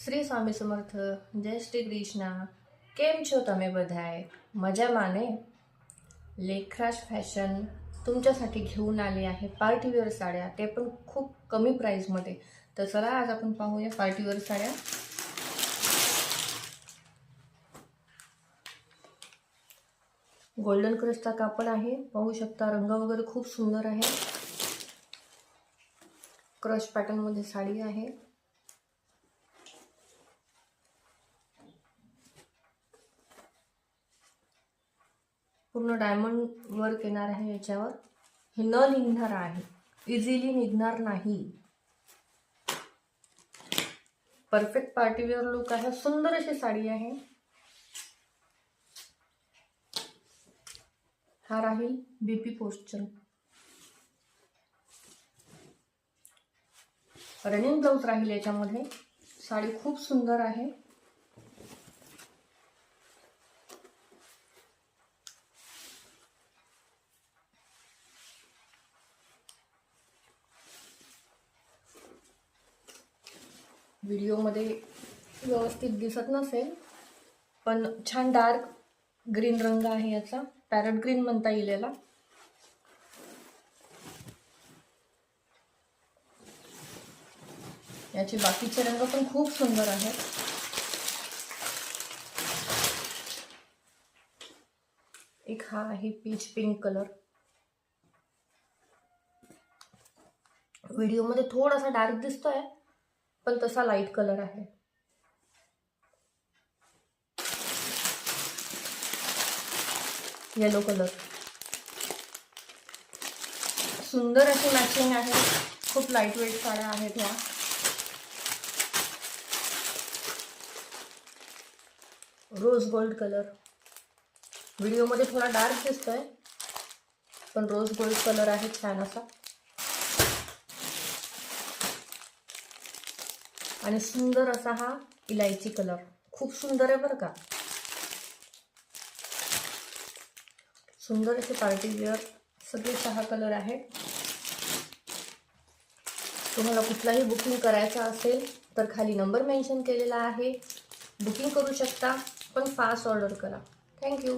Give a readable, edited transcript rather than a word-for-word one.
શ્રી સ્વામી સમર્થ. જય શ્રી કૃષ્ણ. કેમ છો તમે બધાय? मजाમાં ने? लेखराज फॅशन तुमच्यासाठी घेऊन आली आहे पार्टीवेअर साड्या, ते पण खूप कमी प्राईसमध्ये. तर चला आज आपण पाहूया पार्टीवेअर साड्या. गोल्डन क्रशचा कापड आहे, पाहू शकता. रंग वगैरे खूप सुंदर आहे. क्रश पॅटर्न मध्ये साडी आहे. पूर्ण डायमंड वर्क येणार आहे याच्यावर. हे न निघणार आहे, इझिली निघणार नाही. परफेक्ट पार्टीवेअर लुक आहे. सुंदर अशी साडी आहे. हा राहील बीपी पोस्टर. रनिंग ब्लाउज राहील याच्यामध्ये. साडी खूप सुंदर आहे. व्हिडिओमध्ये व्यवस्थित दिसत नसेल, पण छान डार्क ग्रीन रंग आहे याचा. पॅरट ग्रीन म्हणता येईल याला. याचे बाकीचे रंग पण खूप सुंदर आहेत. एक हा आहे पीच पिंक कलर. व्हिडिओमध्ये थोडासा डार्क दिसतोय, पण तसा लाईट कलर आहे. Yellow colour. सुंदर अशी मॅचिंग आहे. खूप लाईट वेट साड्या आहेत ह्या. Rose gold colour. व्हिडिओमध्ये थोडा डार्क दिसतोय, पण रोज गोल्ड कलर आहे छान असा. आणि सुंदर असा हा इलायची कलर. खूप सुंदर आहे बरं का. सुंदर असे पार्टी वेअर सगळे 6 कलर आहेत. तुम्हाला कुठलाही बुकिंग करायचा असेल तर खाली नंबर मेन्शन केलेला आहे. बुकिंग करू शकता, पण फास्ट ऑर्डर करा. थँक्यू.